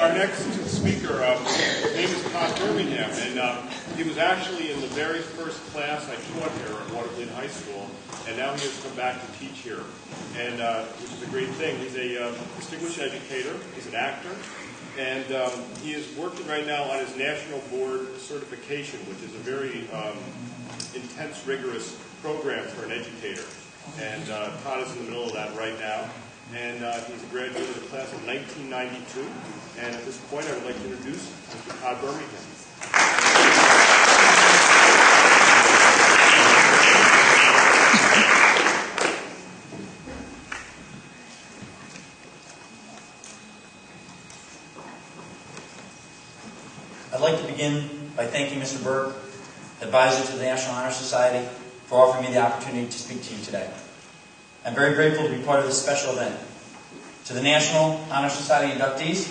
Our next speaker, his name is Todd Birmingham, and he was actually in the very first class I taught here at Watervliet High School, and now he has come back to teach here, and which is a great thing. He's a distinguished educator, he's an actor, and he is working right now on his national board certification, which is a very intense, rigorous program for an educator. And Todd is in the middle of that right now. And he's a graduate of the class of 1992. And at this point, I would like to introduce Mr. Todd Birmingham. I'd like to begin by thanking Mr. Burke, advisor to the National Honor Society, for offering me the opportunity to speak to you today. I'm very grateful to be part of this special event. To the National Honor Society inductees,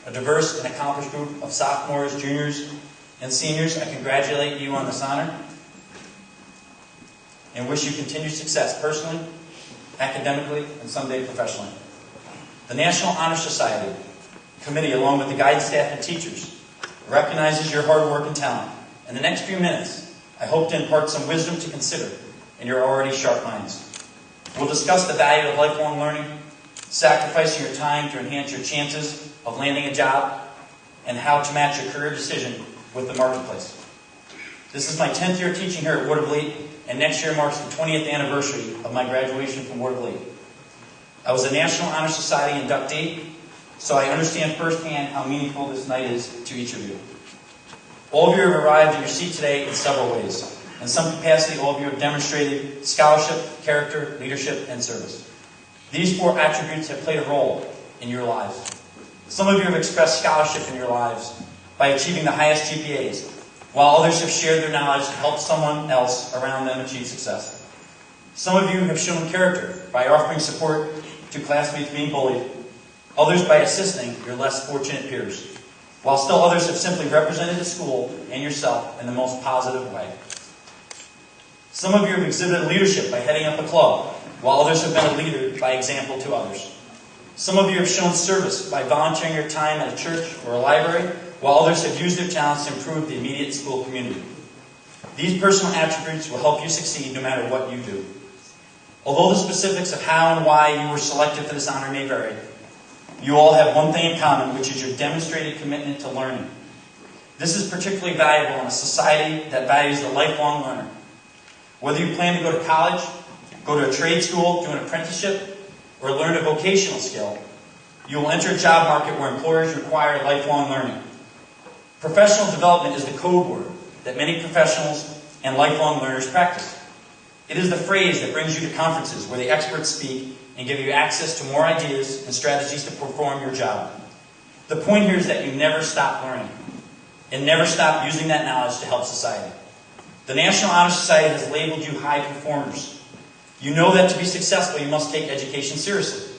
a diverse and accomplished group of sophomores, juniors, and seniors, I congratulate you on this honor and wish you continued success personally, academically, and someday professionally. The National Honor Society Committee, along with the guidance staff and teachers, recognizes your hard work and talent. In the next few minutes, I hope to impart some wisdom to consider in your already sharp minds. We'll discuss the value of lifelong learning, sacrificing your time to enhance your chances of landing a job, and how to match your career decision with the marketplace. This is my 10th year teaching here at Watervliet, and next year marks the 20th anniversary of my graduation from Watervliet. I was a National Honor Society inductee, so I understand firsthand how meaningful this night is to each of you. All of you have arrived in your seat today in several ways. In some capacity, all of you have demonstrated scholarship, character, leadership, and service. These four attributes have played a role in your lives. Some of you have expressed scholarship in your lives by achieving the highest GPAs, while others have shared their knowledge to help someone else around them achieve success. Some of you have shown character by offering support to classmates being bullied, others by assisting your less fortunate peers, while still others have simply represented the school and yourself in the most positive way. Some of you have exhibited leadership by heading up a club, while others have been a leader by example to others. Some of you have shown service by volunteering your time at a church or a library, while others have used their talents to improve the immediate school community. These personal attributes will help you succeed no matter what you do. Although the specifics of how and why you were selected for this honor may vary, you all have one thing in common, which is your demonstrated commitment to learning. This is particularly valuable in a society that values the lifelong learner. Whether you plan to go to college, go to a trade school, do an apprenticeship, or learn a vocational skill, you will enter a job market where employers require lifelong learning. Professional development is the code word that many professionals and lifelong learners practice. It is the phrase that brings you to conferences where the experts speak and give you access to more ideas and strategies to perform your job. The point here is that you never stop learning and never stop using that knowledge to help society. The National Honor Society has labeled you high performers. You know that to be successful, you must take education seriously.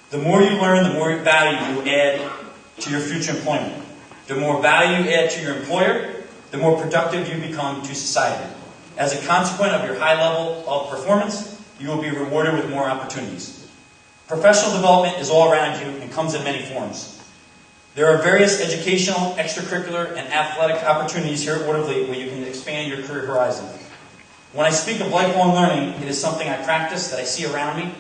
The more you learn, the more value you add to your future employment. The more value you add to your employer, the more productive you become to society. As a consequence of your high level of performance, you will be rewarded with more opportunities. Professional development is all around you and comes in many forms. There are various educational, extracurricular, and athletic opportunities here at Watervliet where you can expand your career horizon. When I speak of lifelong learning, it is something I practice, that I see around me,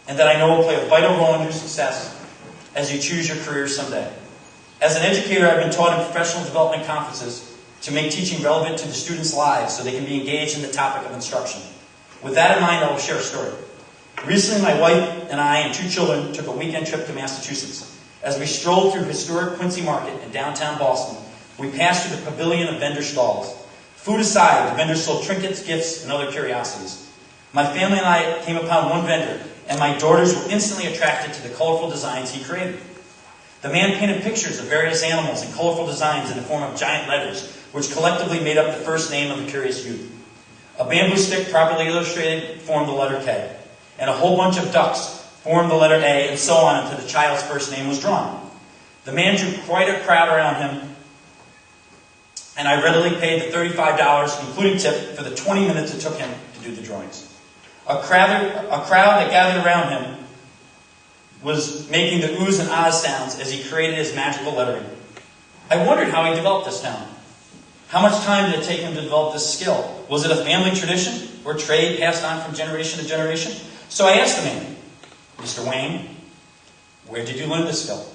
and that I know will play a vital role in your success as you choose your career someday. As an educator, I've been taught in professional development conferences to make teaching relevant to the students' lives so they can be engaged in the topic of instruction. With that in mind, I will share a story. Recently, my wife and I and 2 children took a weekend trip to Massachusetts. As we strolled through historic Quincy Market in downtown Boston, we passed through the pavilion of vendor stalls. Food aside, the vendors sold trinkets, gifts, and other curiosities. My family and I came upon one vendor, and my daughters were instantly attracted to the colorful designs he created. The man painted pictures of various animals in colorful designs in the form of giant letters, which collectively made up the first name of the curious youth. A bamboo stick properly illustrated formed the letter K, and a whole bunch of ducks formed the letter A, and so on until the child's first name was drawn. The man drew quite a crowd around him, and I readily paid the $35, including tip, for the 20 minutes it took him to do the drawings. A crowd that gathered around him was making the oohs and ahs sounds as he created his magical lettering. I wondered how he developed this talent. How much time did it take him to develop this skill? Was it a family tradition or trade passed on from generation to generation? So I asked the man, Mr. Wayne, where did you learn this skill?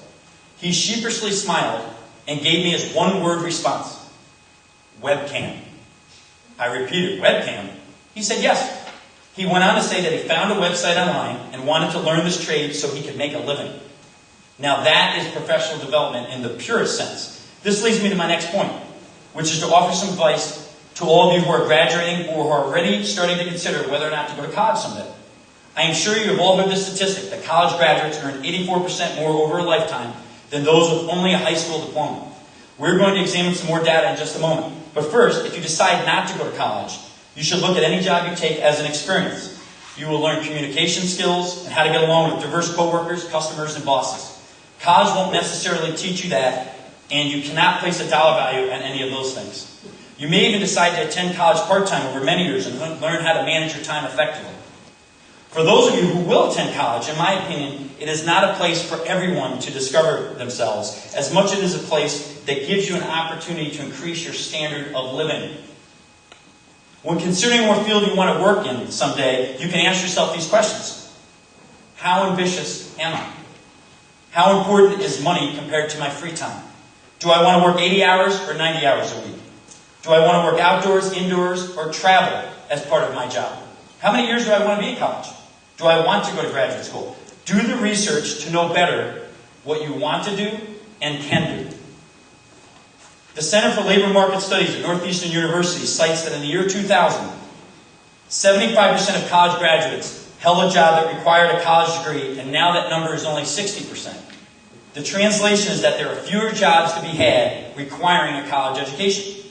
He sheepishly smiled and gave me his one-word response, webcam. I repeated, webcam? He said yes. He went on to say that he found a website online and wanted to learn this trade so he could make a living. Now that is professional development in the purest sense. This leads me to my next point, which is to offer some advice to all of you who are graduating or who are already starting to consider whether or not to go to college someday. I am sure you have all heard this statistic that college graduates earn 84% more over a lifetime than those with only a high school diploma. We're going to examine some more data in just a moment. But first, if you decide not to go to college, you should look at any job you take as an experience. You will learn communication skills and how to get along with diverse coworkers, customers, and bosses. College won't necessarily teach you that, and you cannot place a dollar value on any of those things. You may even decide to attend college part-time over many years and learn how to manage your time effectively. For those of you who will attend college, in my opinion, it is not a place for everyone to discover themselves, as much as it is a place that gives you an opportunity to increase your standard of living. When considering what field you want to work in someday, you can ask yourself these questions. How ambitious am I? How important is money compared to my free time? Do I want to work 80 hours or 90 hours a week? Do I want to work outdoors, indoors, or travel as part of my job? How many years do I want to be in college? Do I want to go to graduate school? Do the research to know better what you want to do and can do. The Center for Labor Market Studies at Northeastern University cites that in the year 2000, 75% of college graduates held a job that required a college degree, and now that number is only 60%. The translation is that there are fewer jobs to be had requiring a college education.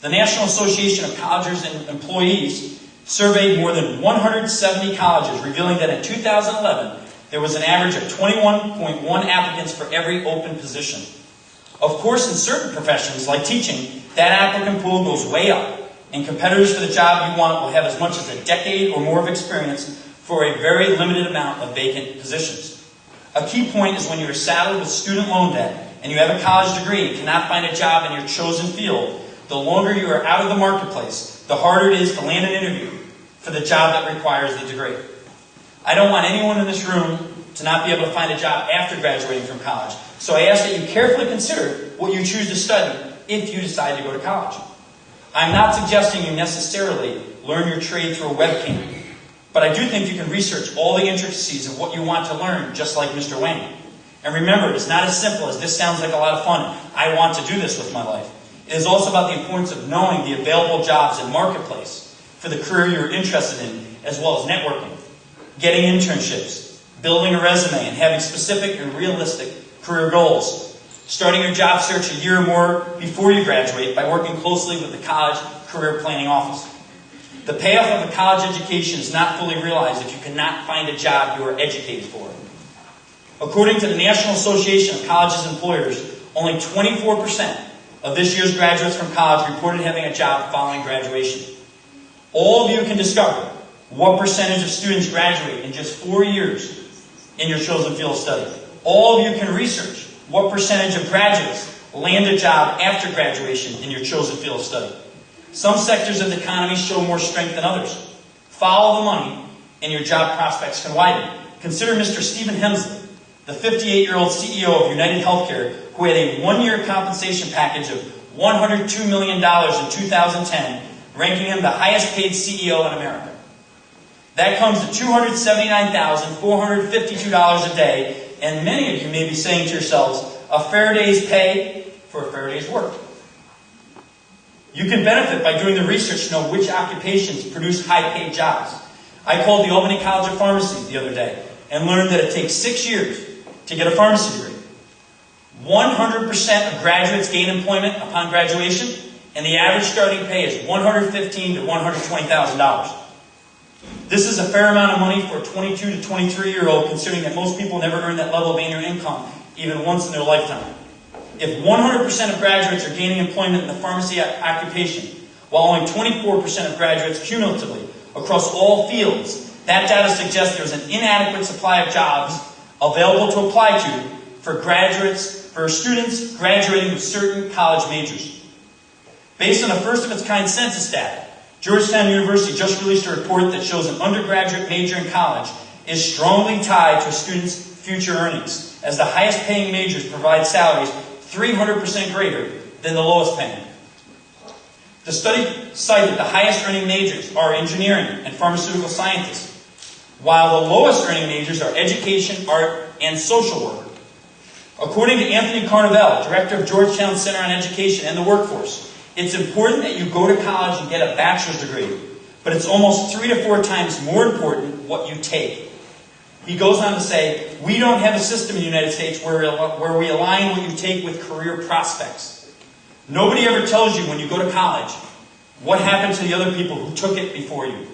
The National Association of Colleges and Employees surveyed more than 170 colleges, revealing that in 2011, there was an average of 21.1 applicants for every open position. Of course, in certain professions, like teaching, that applicant pool goes way up, and competitors for the job you want will have as much as a decade or more of experience for a very limited amount of vacant positions. A key point is when you are saddled with student loan debt and you have a college degree and cannot find a job in your chosen field, the longer you are out of the marketplace, the harder it is to land an interview for the job that requires the degree. I don't want anyone in this room to not be able to find a job after graduating from college, so I ask that you carefully consider what you choose to study if you decide to go to college. I'm not suggesting you necessarily learn your trade through a webcam, but I do think you can research all the intricacies of what you want to learn, just like Mr. Wayne. And remember, it's not as simple as this sounds like a lot of fun. I want to do this with my life. It is also about the importance of knowing the available jobs in marketplace for the career you're interested in, as well as networking, getting internships, building a resume, and having specific and realistic career goals. Starting your job search a year or more before you graduate by working closely with the college career planning office. The payoff of a college education is not fully realized if you cannot find a job you are educated for. According to the National Association of Colleges and Employers, only 24% of this year's graduates from college reported having a job following graduation. All of you can discover what percentage of students graduate in just 4 years in your chosen field of study. All of you can research what percentage of graduates land a job after graduation in your chosen field of study. Some sectors of the economy show more strength than others. Follow the money, and your job prospects can widen. Consider Mr. Stephen Hemsley, the 58-year-old CEO of United Healthcare, who had a one-year compensation package of $102 million in 2010, ranking him the highest-paid CEO in America. That comes to $279,452 a day, and many of you may be saying to yourselves, a fair day's pay for a fair day's work. You can benefit by doing the research to know which occupations produce high-paid jobs. I called the Albany College of Pharmacy the other day and learned that it takes 6 years to get a pharmacy degree. 100% of graduates gain employment upon graduation, and the average starting pay is $115,000 to $120,000. This is a fair amount of money for a 22 to 23-year-old, considering that most people never earn that level of annual income even once in their lifetime. If 100% of graduates are gaining employment in the pharmacy occupation, while only 24% of graduates cumulatively across all fields, that data suggests there's an inadequate supply of jobs available to apply to for students graduating with certain college majors. Based on a first-of-its-kind census data, Georgetown University just released a report that shows an undergraduate major in college is strongly tied to a student's future earnings, as the highest-paying majors provide salaries 300% greater than the lowest-paying. The study cited the highest-earning majors are engineering and pharmaceutical scientists, while the lowest-earning majors are education, art, and social work. According to Anthony Carnevale, director of Georgetown Center on Education and the Workforce, it's important that you go to college and get a bachelor's degree, but it's almost 3 to 4 times more important what you take. He goes on to say, we don't have a system in the United States where we align what you take with career prospects. Nobody ever tells you when you go to college what happened to the other people who took it before you.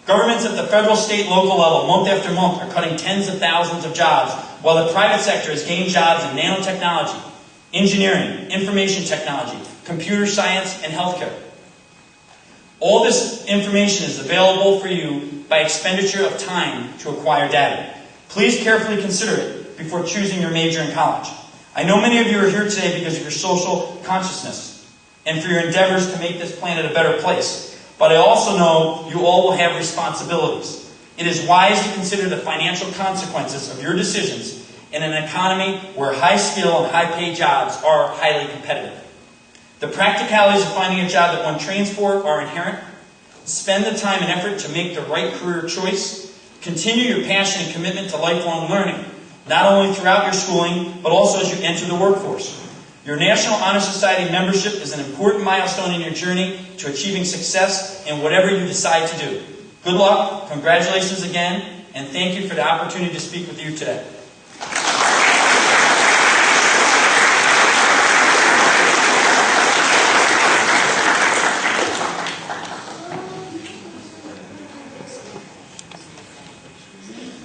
Governments at the federal, state, local level, month after month, are cutting tens of thousands of jobs, while the private sector has gained jobs in nanotechnology, engineering, information technology, computer science, and healthcare. All this information is available for you by expenditure of time to acquire data. Please carefully consider it before choosing your major in college. I know many of you are here today because of your social consciousness and for your endeavors to make this planet a better place. But I also know you all will have responsibilities. It is wise to consider the financial consequences of your decisions in an economy where high-skill and high-paid jobs are highly competitive. The practicalities of finding a job that one trains for are inherent. Spend the time and effort to make the right career choice. Continue your passion and commitment to lifelong learning, not only throughout your schooling, but also as you enter the workforce. Your National Honor Society membership is an important milestone in your journey to achieving success in whatever you decide to do. Good luck, congratulations again, and thank you for the opportunity to speak with you today.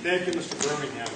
Thank you, Mr. Birmingham.